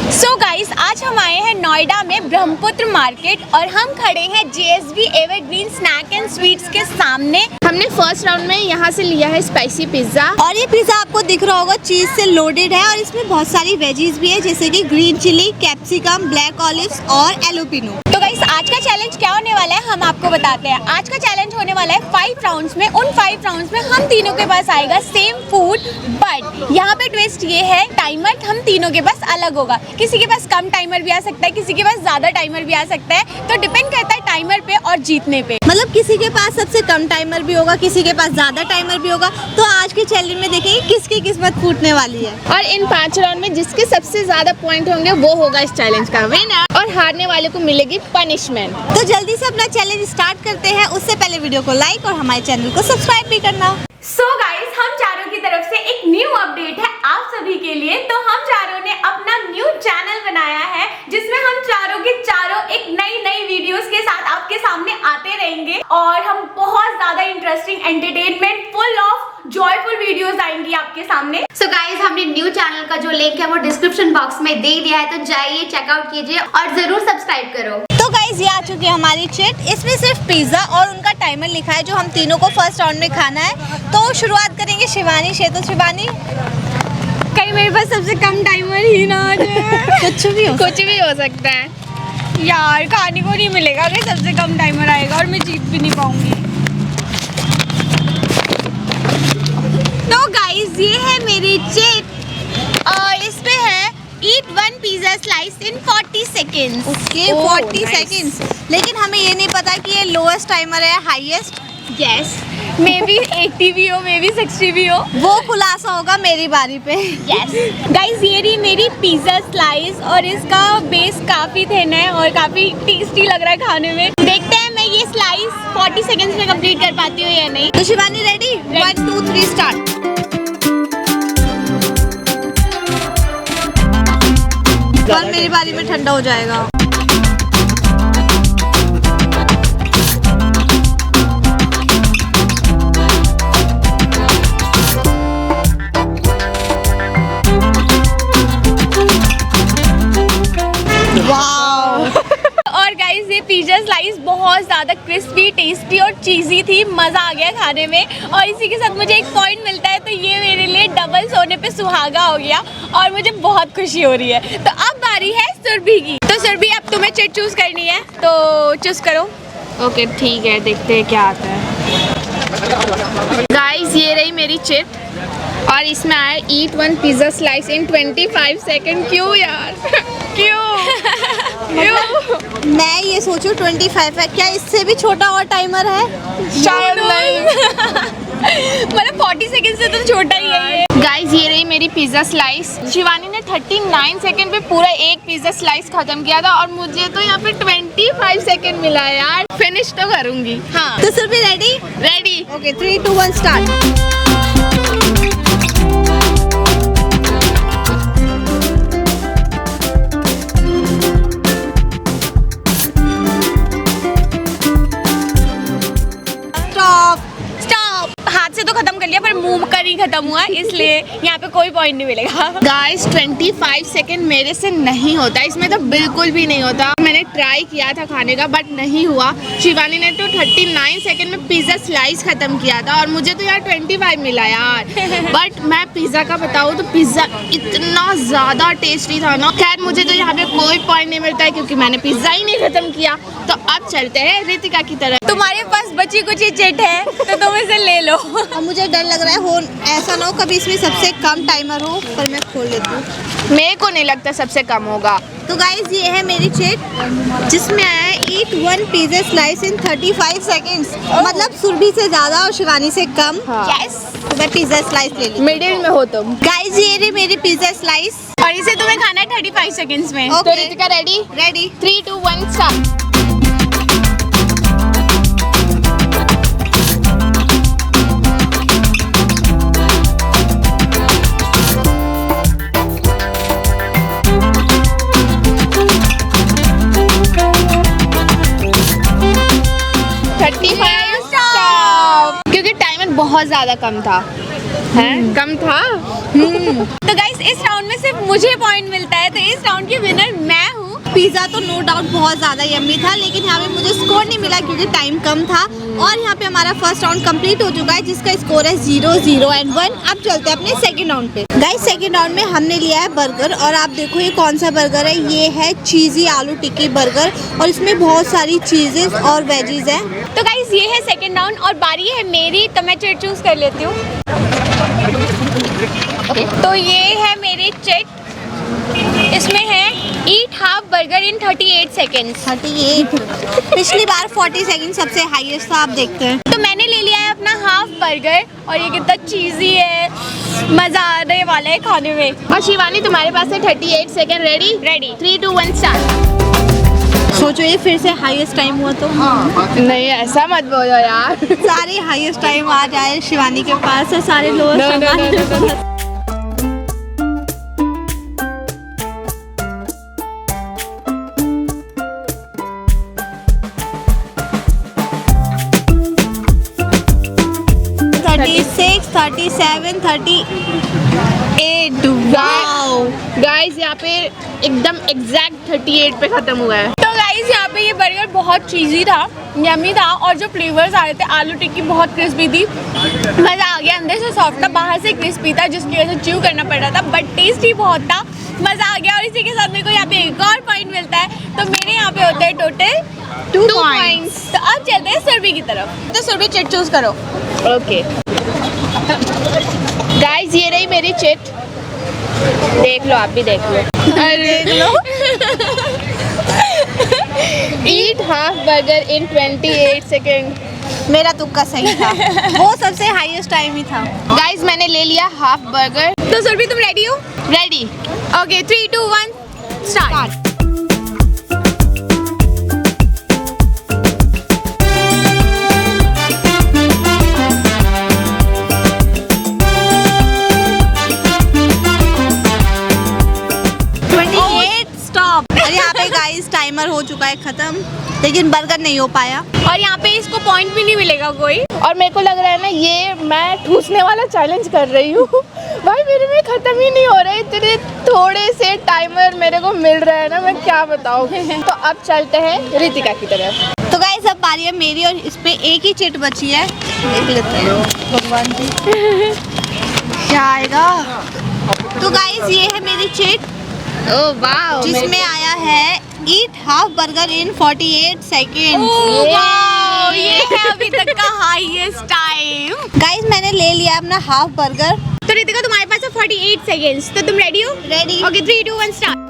So guys, आज हम आए हैं नोएडा में ब्रह्मपुत्र मार्केट और हम खड़े हैं JSB evergreen snack and sweets के सामने। हमने फर्स्ट राउंड में यहाँ से लिया है स्पाइसी पिज्जा और ये पिज्जा आपको दिख रहा होगा चीज से लोडेड है और इसमें बहुत सारी वेजीज भी है जैसे कि green chilli, capsicum, black olives और एलोपिनो। तो गाइस, आज का चैलेंज क्या होने वाला है हम आपको बताते हैं। आज का चैलेंज होने वाला है 5 राउंड्स में। उन 5 राउंड्स में हम तीनों के पास आएगा सेम फूड, बट यहाँ पे ट्विस्ट ये है टाइमर हम तीनों के पास अलग होगा। किसी के पास कम टाइमर भी आ सकता है, किसी के पास ज्यादा टाइमर भी आ सकता है, तो डिपेंड करता है टाइमर पे और जीतने पे। मतलब किसी के पास सबसे कम टाइमर भी होगा, किसी के पास ज्यादा टाइमर भी होगा। तो आज के चैलेंज में देखेंगे किसकी किस्मत फूटने वाली है। और इन 5 राउंड में जिसके सबसे ज्यादा पॉइंट होंगे वो होगा इस चैलेंज का विनर और हारने वाले को मिलेगी पनिशमेंट। तो जल्दी से अपना चैलेंज स्टार्ट करते हैं। उससे पहले वीडियो को लाइक और हमारे चैनल को सब्सक्राइब भी करना। सो गाइस, हम चारों की तरफ से एक न्यू अपडेट है आप सभी के लिए। तो हम चारों ने अपना न्यू चैनल बनाया है जिसमें हम चारों के चारों एक नई वीडियोस के साथ आपके सामने आते रहेंगे और हम बहुत ज्यादा interesting, entertainment, full of joyful videos आएंगी आपके सामने। सो गाइज, हमने न्यू चैनल का जो लिंक है वो डिस्क्रिप्शन बॉक्स में दे दिया है, तो जाइए चेकआउट कीजिए और जरूर सब्सक्राइब करो। तो गाइस, ये आ चुकी है हमारी चिट। इसमें सिर्फ पिज्जा और उनका टाइमर लिखा है जो हम तीनों को फर्स्ट राउंड में खाना है। तो शुरुआत करेंगे शिवानी से। तो शिवानी, कहीं मेरे पास सबसे कम टाइमर ही ना आ जाए। कुछ भी हो सकता है यार, खाने को नहीं मिलेगा अगर सबसे कम टाइमर आएगा और मैं जीत भी नहीं पाऊंगी। तो गाइस, ये है मेरी चिट और इस पे है ईट 1 पिज्जा स्लाइस इन 40 सेकेंड्स। Okay, 40 seconds. लेकिन हमें ये नहीं पता कि ये लोएस्ट टाइमर है हाईएस्ट। यस, मे बी 80 भी हो, मे बी 60 भी हो। वो खुलासा होगा मेरी बारी पे। यस गाइस, ये रही मेरी पिज्जा स्लाइस और इसका बेस काफी थिन है और काफी टेस्टी लग रहा है खाने में। देखते हैं मैं ये स्लाइस 40 सेकंड्स में कंप्लीट कर पाती हूँ या नहीं। तो शिवानी रेडी? 1 2 3 स्टार्ट। और मेरी बारी में ठंडा हो जाएगा। और गाइस, ये पिज्जा स्लाइस बहुत ज़्यादा क्रिस्पी, टेस्टी और चीज़ी थी। मज़ा आ गया खाने में और इसी के साथ मुझे एक पॉइंट मिलता है, तो ये मेरे लिए डबल सोने पे सुहागा हो गया और मुझे बहुत खुशी हो रही है। तो अब बारी है सुरभि की। तो सुरभि, अब तुम्हें चिट चूज़ करनी है, तो चूज़ करो। ओके ठीक है, देखते हैं क्या आता है। गाइस, ये रही मेरी चिट और इसमें आया ईट 1 पिज्जा स्लाइस इन 25 सेकेंड। क्यों यार क्यों? मैं ये सोचूं 25 है, क्या इससे भी छोटा और टाइमर है? शायद नहीं। मतलब 40 सेकंड से तो छोटा ही है ये। गाइस, ये रही मेरी पिज्जा स्लाइस। शिवानी ने 39 सेकंड पे पूरा एक पिज्जा स्लाइस खत्म किया था और मुझे तो यहाँ पे 25 सेकंड मिला है यार। फिनिश तो करूंगी। हाँ, तो Surabhi ready? Ready. Okay, 3 2 1 start. हाथ से तो खत्म कर लिया पर मुंह कर ही खत्म हुआ, इसलिए यहाँ पे कोई पॉइंट नहीं मिलेगा। गाइस, 25 सेकंड मेरे से नहीं होता, इसमें तो बिल्कुल भी नहीं होता। मैंने ट्राई किया था खाने का बट नहीं हुआ। शिवानी ने तो 39 सेकंड में पिज्जा स्लाइस खत्म किया था और मुझे तो यार 25 मिला यार। बट मैं पिज्जा का बताऊँ तो पिज्जा इतना ज्यादा टेस्टी था ना। खैर, मुझे तो यहाँ पे कोई पॉइंट नहीं मिलता है क्योंकि मैंने पिज्जा ही नहीं खत्म किया। तो अब चलते हैं रितिका की तरफ। तुम्हारे पास बची कुछ चिट है तो तुम इसे ले लो। अब मुझे डर लग रहा है हो ऐसा ना हो कभी इसमें सबसे कम टाइमर हो, पर मैं खोल लेती हूँ। मेरे को नहीं लगता सबसे कम होगा। तो गाइज, ये है मेरी चिट जिसमें आया है ईट 1 पिज्जा स्लाइस इन 35 सेकेंड्स। मतलब सुरभि से ज्यादा और शिवानी से कम। यस, तो मैं पिज्जा स्लाइस ले ली। मिडिल में हो तुम। गाइज, ये रही मेरी पिज्जा स्लाइस और इसे तुम्हें खाना है 35 सेकंड्स में। ओके। तो रितिका रेडी? रेडी। 3 2 1 स्टार्ट। बहुत ज्यादा कम था। है कम था। तो गाइस, इस राउंड राउंड में सिर्फ मुझे पॉइंट मिलता है, तो इस राउंड की विनर मैं हूँ। पिज़्ज़ा तो नो डाउट बहुत ज़्यादा यम्मी था, लेकिन यहाँ पे मुझे स्कोर नहीं मिला क्योंकि टाइम कम था। और यहाँ पे हमारा फर्स्ट राउंड कंप्लीट हो चुका है, जिसका स्कोर है 0, 0 एंड 1। अब चलते हैं अपने सेकंड राउंड पे। गाइस सेकंड राउंड में हमने लिया है बर्गर, और आप देखो ये कौन सा बर्गर है। ये है चीज़ी आलू टिक्की बर्गर, और इसमें बहुत सारी चीज़ेस और वेजीज हैं। तो गाइस ये है सेकंड राउंड और बारी है मेरी, तो मैं चिट चूज कर लेती हूँ। तो ये है मेरी चिट, इसमें है ईट हाफ बर्गर इन 38 सेकेंड्स। 38। पिछली बार 40 सेकंड सबसे हाईएस्ट था, आप देखते हैं। तो मैंने ले लिया है अपना हाफ बर्गर, और ये कितना चीज़ी है, मज़ा आने वाला है खाने में। और शिवानी तुम्हारे पास है 38 सेकंड। रेडी? रेडी। 3, 2, 1 स्टार्ट। सोचो ये फिर से हाईएस्ट टाइम हुआ तो। नहीं ऐसा मत बोलो यार। सारे हाईएस्ट टाइम आ जाए शिवानी के पास, और सारे lower No, no, no, no, no. 36, 37, 38। Wow guys यहाँ पे एकदम एग्जैक्ट 38 पे खत्म हुआ है। तो गाइस यहाँ पे ये बर्गर बहुत चीज़ी था, यम्मी था, और जो फ्लेवर्स आ रहे थे, आलू टिक्की बहुत क्रिस्पी थी, मज़ा आ गया। अंदर से सॉफ्ट था, बाहर से क्रिस्पी था, जिसकी वजह से च्यू करना पड़ रहा था, बट टेस्टी बहुत था, मज़ा आ गया। और इसी के साथ मेरे को यहाँ पे एक और पॉइंट मिलता है, तो मेरे यहाँ पे होते हैं टोटल 2 पॉइंट्स। तो अब चलते हैं सुरभि की तरफ। तो सुरभि चिट चूज करो। ओके गाइस ये रही मेरी चिट, देख लो, आप भी देख लो। देख लो। ईट हाफ बर्गर इन 28 सेकेंड। मेरा तुक्का सही था, वो सबसे हाईएस्ट टाइम ही था। गाइस मैंने ले लिया हाफ बर्गर। तो सुरभि तुम रेडी हो? रेडी? Okay 3, 2, 1 start. और यहाँ पे गाइस टाइमर हो चुका है खत्म, लेकिन बर्गर नहीं हो पाया, और यहाँ पे इसको पॉइंट भी नहीं मिलेगा कोई। और मेरे को लग रहा है ना ये मैं ठूसने वाला चैलेंज कर रही हूँ। भाई मेरे में खत्म ही नहीं हो रहा है, इतने थोड़े से टाइमर मेरे को मिल रहा है ना, मैं क्या बताऊँ। तो अब चलते हैं रितिका की तरफ। तो गाइस अब बारी है मेरी, और इस पे एक ही चिट बची है, देख लेते हैं भगवान जी क्या आएगा। तो गाइस ये है मेरी चिट, ओह वाओ, जिसमें आया है ईट हाफ बर्गर इन 48 सेकेंड। वाओ, ये है अभी तक का हाईएस्ट टाइम। गाइस मैंने ले लिया अपना हाफ बर्गर। तो रितिका तुम्हारे पास है 48 सेकेंड्स, तो तुम रेडी हो? रेडी। Okay 3, 2, 1 start.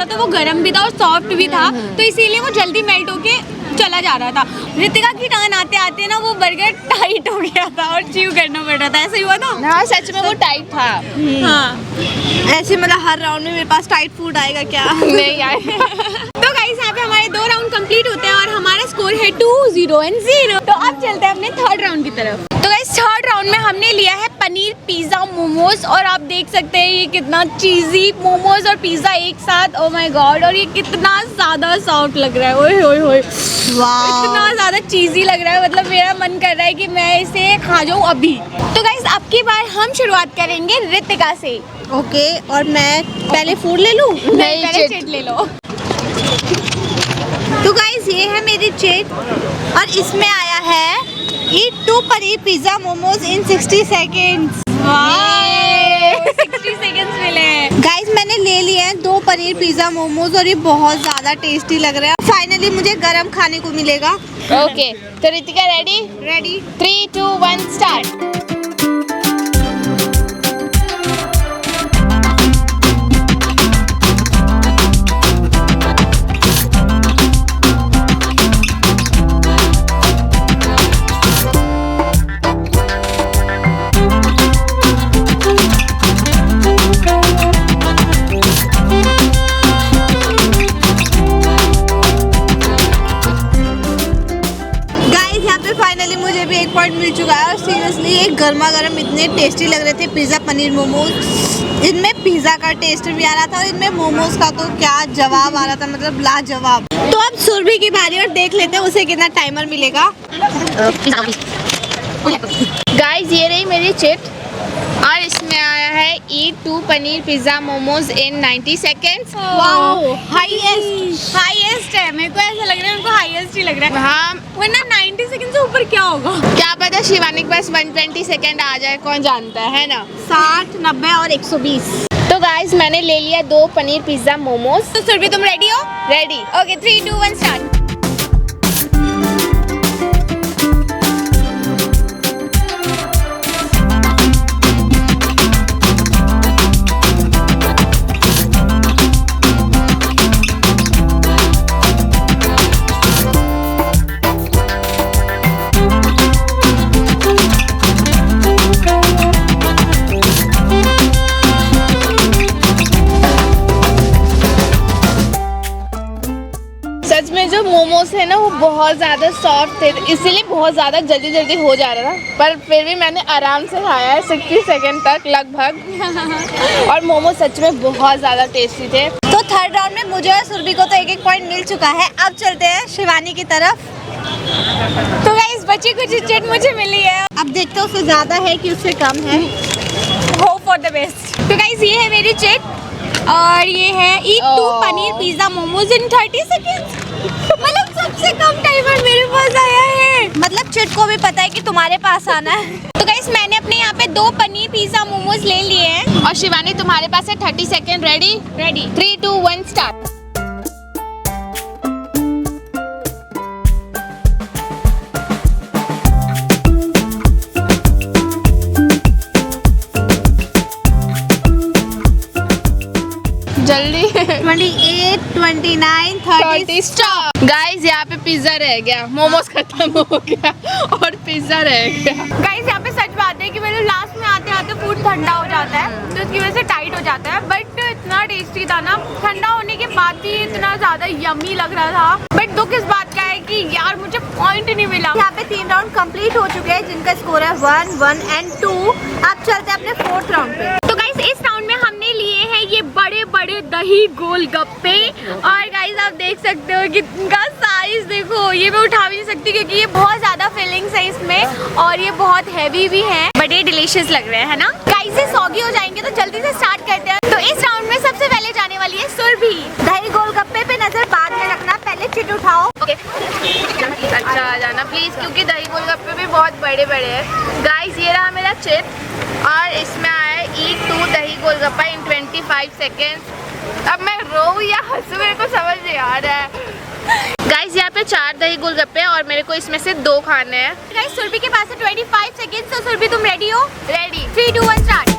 तो वो गर्म भी था और सॉफ्ट भी था, तो इसीलिए वो जल्दी मेल्ट होके चला जा रहा था। रितिका की टर्न आते आते ना वो बर्गर टाइट हो गया था और च्यू करना पड़ रहा था, ऐसा ही हुआ था। हाँ सच में वो टाइट था। हाँ ऐसे मतलब हर राउंड में मेरे पास टाइट फूड आएगा क्या? नहीं आए। तो गाइस यहाँ पे हमारे 2 राउंड कंप्लीट होते हैं और हमारा स्कोर है 2, 0 एंड 0। तो अब चलते हैं अपने थर्ड राउंड की तरफ। तो गाइस थर्ड राउंड में हमने लिया है पनीर पिज्जा मोमोज, और आप देख सकते हैं ये कितना चीजी मोमोज और पिज्जा एक साथ। ओ माय गॉड, और ये कितना ज्यादा सॉफ्ट लग रहा है। ओए होए होए, इतना ज्यादा चीजी लग रहा है, मतलब मेरा मन कर रहा है कि मैं इसे खा जाऊँ अभी। तो गाइस अब की बार हम शुरुआत करेंगे रितिका से। ओके, और मैं पहले फूड ले लूँ? नहीं, पहले चिट ले लो। तो गाइस ये है मेरी चिट, और इसमें आया है ईट 2 पनीर पिज्जा मोमोज इन 60 सेकेंड्स। 60 सेकंड्स मिले। गाइस मैंने ले लिए हैं 2 पनीर पिज्जा मोमोज, और ये बहुत ज्यादा टेस्टी लग रहा है। फाइनली मुझे गरम खाने को मिलेगा। ओके तो रितिका रेडी? रेडी। 3, 2, 1 स्टार्ट। मुझे भी 1 पॉइंट मिल चुका है और सीरियसली ये गर्मा गर्म इतने टेस्टी लग रहे थे पिज़्ज़ा पनीर मोमोज। इनमें पिज़्ज़ा का टेस्ट भी आ रहा था और इनमें मोमोज का तो क्या जवाब आ रहा था, मतलब लाजवाब। तो अब सुरभि की बारी और देख लेते हैं उसे कितना टाइमर मिलेगा। गाइस ये रही मेरी चिट और इसमें आया है ईट 2 पनीर पिज़्ज़ा मोमोज इन 90 सेकेंड्स। वाओ, हाईएस्ट है। मेरे को ऐसा लग रहा है उनको हाईएस्ट ही लग रहा है। हाँ, वरना 90 सेकंड से ऊपर क्या होगा? क्या पता शिवानी के पास 120 सेकेंड आ जाए, कौन जानता है ना। 60, 90 और 120। तो गाइस मैंने ले लिया 2 पनीर पिज़्ज़ा मोमोज। तो सुरभि तुम रेडी हो? रेडी। Okay 3, 2, 1 start. सच में जो मोमोज है ना वो बहुत ज़्यादा सॉफ्ट थे, इसीलिए बहुत ज़्यादा जल्दी जल्दी हो जा रहा था, पर फिर भी मैंने आराम से खाया है 60 सेकेंड तक लगभग। और मोमोज सच में बहुत ज़्यादा टेस्टी थे। तो थर्ड राउंड में मुझे और सुरभि को तो 1-1 पॉइंट मिल चुका है। अब चलते हैं शिवानी की तरफ। तो गाइस बची कुछ चिट मुझे मिली है, अब देखते हैं उससे ज्यादा है कि उससे कम है। Hope for the best. तो गाइस ये है मेरी चिट और ये है ईट 2 पनीर पिज़्ज़ा मोमोज इन 30 सेकेंड्स। मतलब सबसे कम टाइमर मेरे पास आया है। मतलब चिट को भी पता है कि तुम्हारे पास आना है। तो गाइस मैंने अपने यहाँ पे 2 पनीर पिज़्ज़ा मोमोज ले लिए हैं। और शिवानी तुम्हारे पास है 30 सेकेंड। रेडी? रेडी। 3, 2, 1 स्टार्ट। जल्दी 28, 29, 30। स्टॉप। गाइस यहाँ पे पिज्जा रह गया, मोमोज खत्म हो गया और पिज्जा रह गया। गाइस यहाँ पे सच बात है कि मेरे लास्ट में आते आते फूड ठंडा हो जाता है, तो उसकी वजह से टाइट हो जाता है। बट इतना टेस्टी था ना, ठंडा होने के बाद भी इतना ज्यादा यम्मी लग रहा था। बट दुख इस बात का है कि यार मुझे पॉइंट नहीं मिला। यहाँ पे 3 राउंड कंप्लीट हो चुके हैं जिनका स्कोर है 1, 1 एंड 2। अब चलते हैं अपने 4th राउंड पे। तो गाइस इस राउंड में हमने लिए हैं ये बड़े बड़े दही गोलगप्पे। और गाइस आप देख सकते हो कि इनका साइज देखो, ये मैं उठा भी नहीं सकती क्योंकि ये बहुत ज्यादा फिलिंग्स है इसमें और ये बहुत हैवी भी है, बट ये डिलीशियस लग रहे हैं ना। गाइस ये सॉगी हो जाएंगे तो जल्दी से स्टार्ट करते हैं। तो इस राउंड में सबसे पहले जाने वाली है सुरभि। दही गोलगप्पे पे नजर बाद में रखना, पहले चिट उठाओ। अच्छा आ जाना प्लीज, क्योंकि दही गोलगप्पे भी बहुत बड़े बड़े हैं। गाइस ये रहा मेरा चिट और इसमें आया है ईट 2 दही गोलगप्पा इन 25 सेकेंड। अब मैं रो या हंसू मेरे को समझ नहीं आ रहा है। गाइस यहाँ पे 4 दही गोलगप्पे और मेरे को इसमें से 2 खाने हैं। गाइस सुरभि के पास है 25 सेकंड। तो सुरभि तुम रेडी हो? रेडी। 3, 2, 1 स्टार्ट।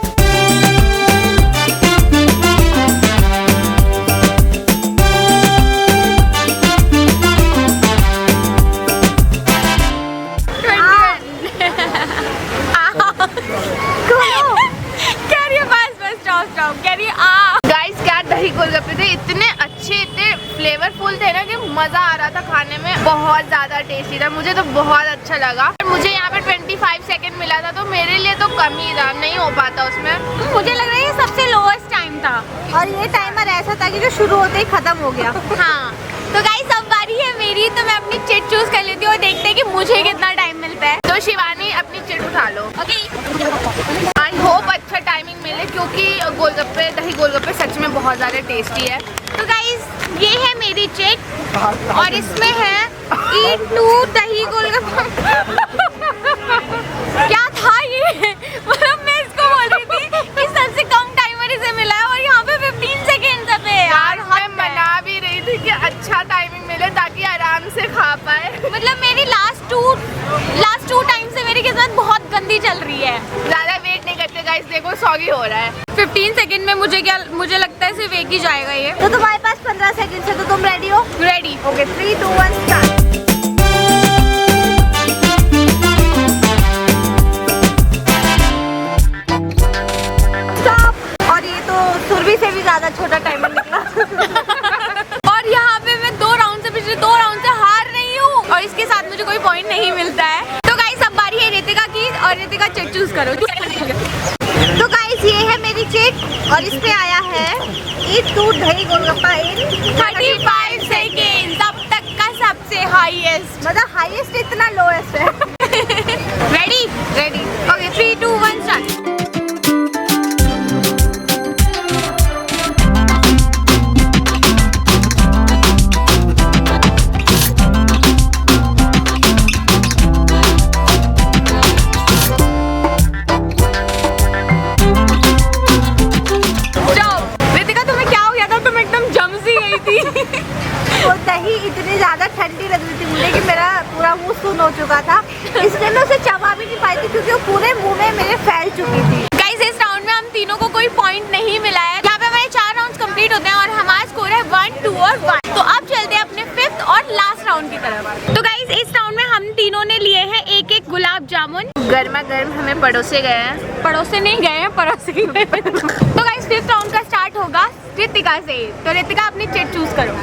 गाइस क्या दही गोलगप्पे थे, इतने अच्छे, इतने फ्लेवरफुल थे ना कि मजा आ रहा था खाने में। बहुत ज्यादा टेस्टी था, मुझे तो बहुत अच्छा लगा। मुझे यहाँ पे 25 सेकंड मिला था, तो मेरे लिए तो कम ही था, नहीं हो पाता उसमें। मुझे लग रहा है ये सबसे लोएस्ट टाइम था और ये टाइमर ऐसा था कि जो शुरू होते ही खत्म हो गया। हाँ तो गाइस अब बारी है मेरी, तो मैं अपनी चिट चूज कर लेती हूँ और देखते हैं कि मुझे कितना टाइम मिलता है। तो शिवानी अपनी चिट उठा लो। ओके आई होप अच्छा टाइमिंग मिले, क्योंकि गोलगप्पे दही गोलगप्पे सच में बहुत ज़्यादा टेस्टी है। तो गाइस ये है मेरी चिट और इसमें है ईट 2 दही गोलगप्पा। क्या था ये? मतलब मैं इसको बोल रही थी कि सबसे कम टाइमर इसे मिला है और यहाँ पे 15 सेकेंड है यार। मैं मना भी रही थी कि अच्छा टाइमिंग मिले ताकि आराम से खा पाए। मतलब मेरी लास्ट टू टाइम से मेरी किस्मत बहुत गंदी चल रही है। ज़्यादा वेट नहीं करते गाइस, देखो सॉगी हो रहा है। 15 सेकंड में मुझे लगता है सिर्फ एक ही जाएगा ये। तो तुम्हारे पास 15 सेकंड है, तो तुम रेडी हो? रेडी। Okay 3, 2, 1 start. और ये तो सुरभि से भी ज्यादा छोटा टाइमर निकला। और यहाँ पे मैं 2 राउंड से पिछले 2 राउंड से हार रही हूँ और इसके साथ मुझे कोई पॉइंट नहीं मिलता है। तो गाइस अब चूज करो। तो गाइस ये है मेरी चिट और इस पे आया है ईट टू दही गोलगप्पा इन 35 सेकेंड, अब तक का सबसे हाईएस्ट। मतलब हाईएस्ट इतना लोएस्ट है। रेडी? रेडी। Okay 3 2 1 start. वो दही इतनी ज्यादा ठंडी लग रही थी मुझे कि मेरा पूरा मुंह सुन्न हो चुका था, इसलिए मैं उसे चबा भी नहीं पाई थी क्योंकि वो पूरे मुंह में मेरे फैल चुकी थी। गाइस इस राउंड में हम तीनों को कोई पॉइंट नहीं मिला है। यहाँ पे हमारे 4 राउंड्स कंप्लीट होते हैं और हमारा स्कोर है 1 2 और 1। तो अब चलते हैं अपने 5th और लास्ट राउंड की तरफ। तो गाइस इस राउंड में हम तीनों ने लिए हैं एक गुलाब जामुन। गर्मा गर्म हमें पड़ोसे गए हैं। पड़ोसे नहीं गए हैं, पड़ोसे गए। तो गाइस 5th राउंड का स्टार्ट होगा रितिका से। तो रितिका अपनी चिट चूज करो।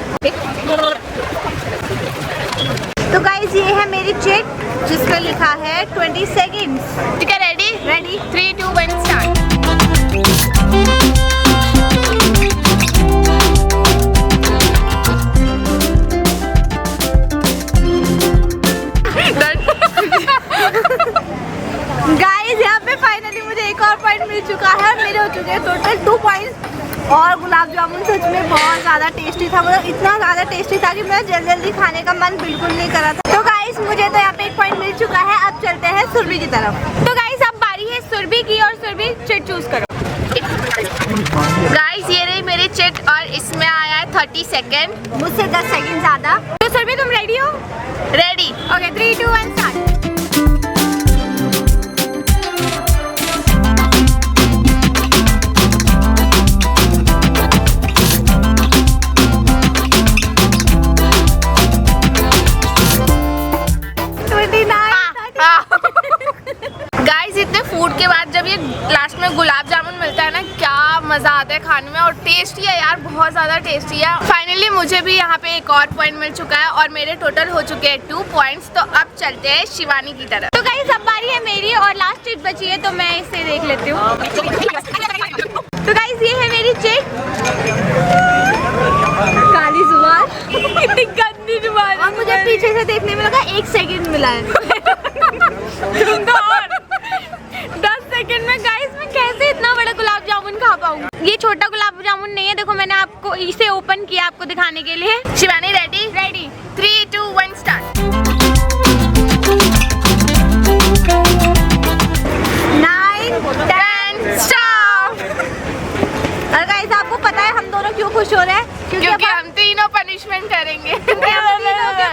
तो गाइस ये है मेरी चिट जिस पर लिखा है 20 सेकेंड्स। ठीक है, रेडी? रेडी। 3 2 1 स्टार्ट। गाइस यहाँ पे फाइनली मुझे एक और पॉइंट मिल चुका है। मेरे हो चुके हैं टोटल 2 पॉइंट्स। और गुलाब जामुन सच में बहुत ज़्यादा टेस्टी था, मतलब इतना ज़्यादा टेस्टी था कि मेरा जल्दी जल्दी खाने का मन बिल्कुल नहीं कर रहा था। तो गाइस मुझे तो यहाँ पे 1 पॉइंट मिल चुका है। अब चलते हैं सुरभि की तरफ। तो गाइस अब बारी है सुरभि की और सुरभि चिट चूज करो। गाइस ये रही मेरी चिट और इसमें आया है 30 सेकेंड। मुझसे 10 सेकंड ज़्यादा। तो सुरभि तुम रेडी हो? रेडी। Okay 3 2 1 start. गाइस इतने फूड के बाद जब ये लास्ट में गुलाब जामुन मिलता है ना, क्या मजा आता है खाने में। और टेस्टी है यार, बहुत ज्यादा टेस्टी है। फाइनली मुझे भी यहाँ पे एक और पॉइंट मिल चुका है और मेरे टोटल हो चुके हैं 2 पॉइंट्स। तो अब चलते हैं शिवानी की तरफ। तो गाइस अब बारी है मेरी और लास्ट चिट बची है, तो मैं इसे देख लेती हूँ। तो गाइस ये है मेरी चिट। काली जुबान, कितनी गंदी जुबान। और मुझे पीछे से देखने में लगा 1 सेकंड मिला है। तुम तो और 10 सेकंड में गाइस मैं कैसे इतना बड़ा गुलाब जामुन खा पाऊंगी। ये छोटा गुलाब जामुन नहीं है, देखो मैंने आपको इसे ओपन किया आपको दिखाने के लिए। Shivani ready? Ready 3 2 1 start. 9 10 stop. और गाइस आपको पता है हम दोनों क्यों खुश हो रहे हैं? क्योंकि हम तीनों पनिशमेंट करेंगे।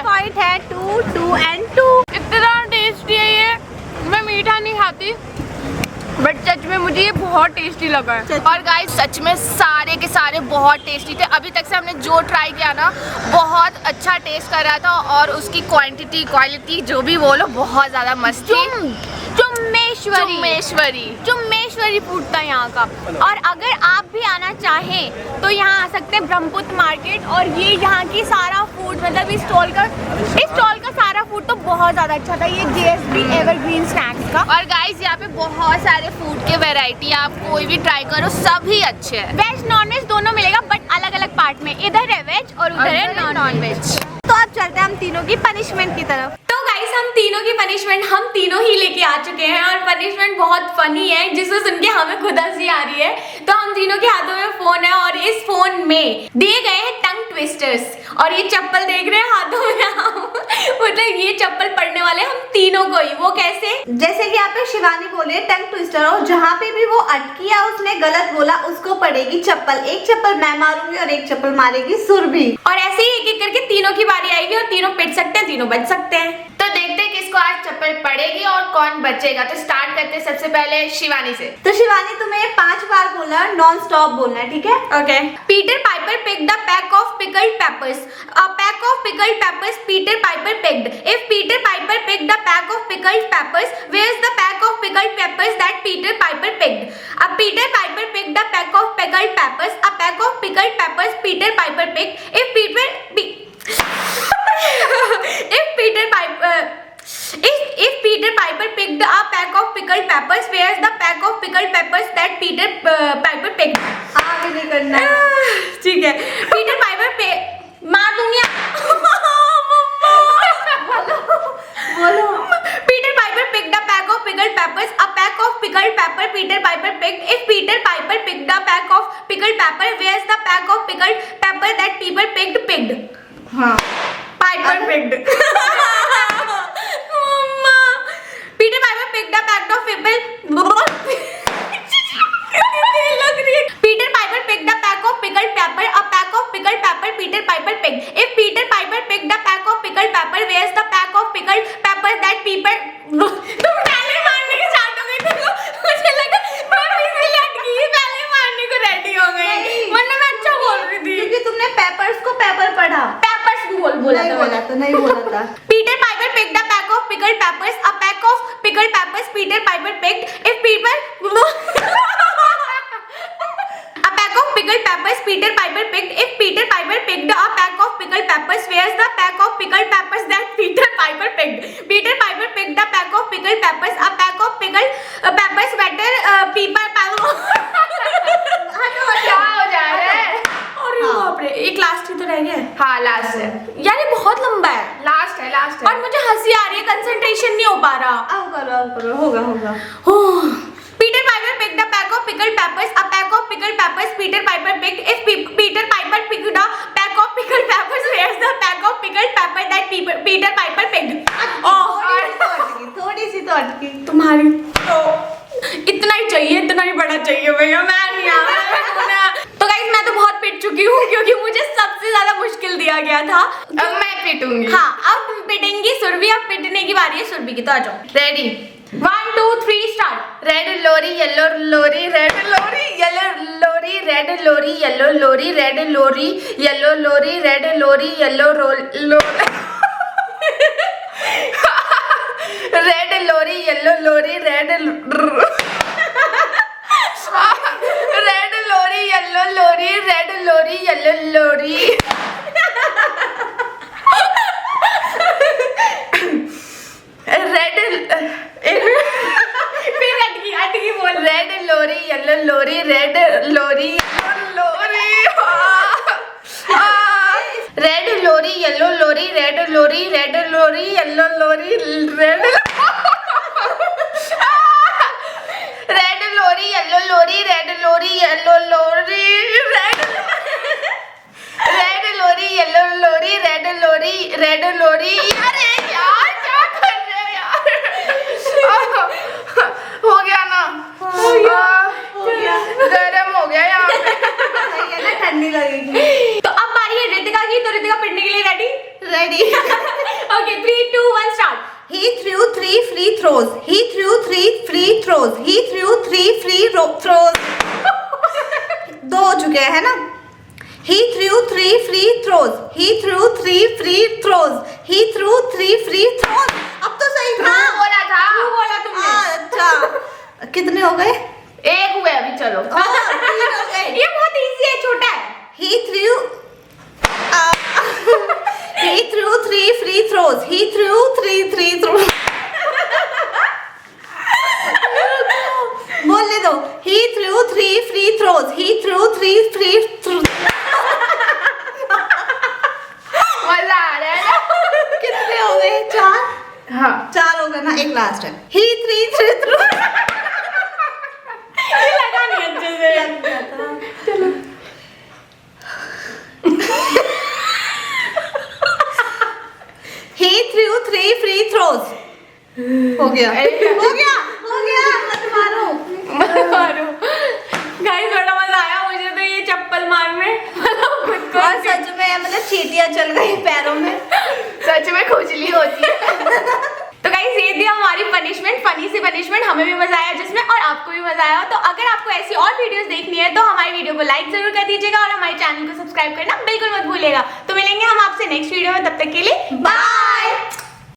पॉइंट है 2 2 and 2। इतना टेस्टी है ये। मैं मीठा नहीं खाती बट सच में मुझे ये बहुत टेस्टी लगा है। और गाइस सच में सारे के सारे बहुत टेस्टी थे। अभी तक से हमने जो ट्राई किया ना, बहुत अच्छा टेस्ट कर रहा था और उसकी क्वांटिटी क्वालिटी जो भी बोलो बहुत ज़्यादा मस्त थी। चुम्मेश्वरी फूड था यहाँ का। और अगर आप भी आना चाहें तो यहाँ आ सकते हैं ब्रह्मपुत्र मार्केट। और ये यहाँ की सारा फूड, मतलब इस स्टॉल का सारा फूड तो बहुत ज़्यादा अच्छा था। ये JSB एवरग्रीन स्नैक्स का। और गाइस यहाँ पे बहुत सारे फूड के वैरायटी, आप कोई भी ट्राई करो, सभी अच्छे हैं। वेज नॉन वेज दोनों मिलेगा बट अलग अलग पार्ट में। इधर है वेज और उधर है नॉन वेज। तो अब चलते हैं हम तीनों की पनिशमेंट की तरफ। तो गाइस हम तीनों की पनिशमेंट हम तीनों ही लेके आ चुके हैं और पनिशमेंट बहुत फनी है जिसे सुन के हमें खुद हंसी आ रही है। तो हम तीनों के हाथों में फोन है और इस फोन में दिए गए हैं टंग ट्विस्टर्स। और ये चप्पल देख रहे हैं हाथों में हम मतलब ये चप्पल पड़ने वाले हम तीनों को ही। वो कैसे? जैसे कि यहाँ पे शिवानी बोले टंग ट्विस्टर, और जहाँ पे भी वो अटकी या उसने गलत बोला उसको पड़ेगी चप्पल। एक चप्पल मैं मारूंगी और एक चप्पल मारेगी सुरभि। और ऐसे ही एक एक करके तीनों की बारी आएगी और तीनों पिट सकते हैं, तीनों बच सकते हैं। तो देखते हैं किसको आज चप्पल पड़ेगी और कौन बचेगा। तो स्टार्ट करते हैं सबसे पहले शिवानी से। तो शिवानी तुम्हें 5 बार बोलना, नॉन स्टॉप बोलना है, ठीक है? Okay. Peter Piper picked a pack of pickled peppers. A pack of pickled peppers Peter Piper picked. If Peter Piper picked a pack of pickled peppers, where's the pack of pickled peppers that Peter Piper picked? Peter Piper picked a pack of pickled peppers. A pack of pickled peppers Peter Piper picked. If Peter Piper picked a pack of pickled peppers, that Peter Piper picked. आगे नहीं करना। ठीक है, Peter Piper मार दूंगी। बोलो। Peter Piper picked a pack of pickled peppers. A pack of pickled pepper Peter Piper picked. If Peter Piper picked a pack of pickled pepper, where's the pack of pickled pepper that Peter picked? हाँ। Piper picked. Mama. Peter Piper picked a pack of Peter Piper picked a pack of pickled pepper. A pack of pickled pepper Peter Piper picked. If Peter Piper picked a pack of pickled pepper, where's the pack of pickled pepper that Peter? तुम पहले मारने के start हो गई थी, मुझे लगा मैं इसलिए अटकी, पहले मारने को रेडी हो गई, वरना मैं अच्छा बोल रही थी। क्योंकि तुमने पेपर्स को पेपर पढ़ा। पेपर्स बोला नहीं बोला था। Peter Piper picked a pack of pickled peppers. A pack of pickled peppers Peter Piper picked. If Peter a pack of pickled peppers Peter Piper picked. If Peter Piper picked a pack of pickled peppers, where's the pack of pickled peppers that Peter Piper picked? Peter Piper picked a pack of pickled peppers. A pack of pickled peppers better Peter Piper. क्या हो जा रहा है? अरे बाप रे, एक last ही तो रह गया। हाँ लास्ट है यार ये बहुत लंबा है। लास्ट है और मुझे हंसी आ रही है, कंसंट्रेशन नहीं हो पा रहा। आओ करो, होगा। Peter Piper picked a pack of pickled peppers. A pack of pickled peppers Peter Piper picked. If Peter Piper picked a pack of pickled peppers, where's the pack of pickled pepper that Peter Piper picked? थोड़ी सी तो अटकी। तुम्हारी तो इतना ही चाहिए, इतना ही बड़ा चाहिए भैया, मैं नहीं आ रहा। तो गाइस मैं तो बहुत पिट चुकी हूँ क्योंकि मुझे सबसे ज्यादा मुश्किल दिया गया था। अब मैं पिटूंगी। हाँ अब पिटेंगी सुरभि, अब पिटने की बारी है सुरभि की, तो आ जाओ। Ready 1 2 3 start. रेड लोरी येलो लोरी रेड लोरी येलो लोरी रेड लोरी येलो लोरी रेड लोरी येलो लोरी रेड लोरी येलो रेड लोरी येलो लोरी रेड लोरी येलो लोरी रेड लोरी येलो लोरी फिर अटकी बोल। रेड लोरी येलो लोरी रेड लोरी रेड लोरी येलो लोरी रेड लोरी रेड लोरी येलो लोरी रेड रेड लोरी येलो लोरी रेड लोरी येलो लोरी red लोरी yellow लोरी red लोरी यार क्या कर रहे हो यार। हो गया ना, हो गया। गरम हो गया यहाँ पे। ना ठंडी लगेगी। तो अब बारी है रितिका की, तो रितिका पिटने के लिए ready. Okay 3 2 1 start. He threw 3 free throws. He threw 3 free throws. He threw 3 free throws. दो हो चुके हैं ना? He threw 3 free throws. He threw 3 free throws. He threw 3 free throws. अब तो सही था। बोला था। बोला तुमने। अच्छा कितने हो गए? एक हुए अभी, चलो। 3 हो गए। ये बहुत इजी है, छोटा है। He threw 3 free throws. He threw 3 throws. बोलने दो। He threw 3 free throws. He threw 3 free throws. मजा आ रहा है ना? कितने हो गए? 4? हाँ 4 हो गए ना, एक लास्ट है। He 3 throws. ये लगा नहीं अच्छे से। चलो He threw 3 free throws. हो गया मत मारो। गाइस बड़ा मजा आया मुझे तो ये चप्पल मारने। खुद को और सच में मतलब चींटियां चल गई पैरों में। सच में खुजली होती है। तो गाइस ये थी हमारी पनिशमेंट, फनी सी पनिशमेंट। हमें भी मजा आया जिसमें, और आपको भी मजा आया। तो अगर आपको ऐसी और वीडियोस देखनी है तो हमारी वीडियो को लाइक जरूर कर दीजिएगा और हमारे चैनल को सब्सक्राइब करना बिल्कुल मत भूलिएगा। तो मिलेंगे हम आपसे नेक्स्ट वीडियो में, तब तक के लिए बाय।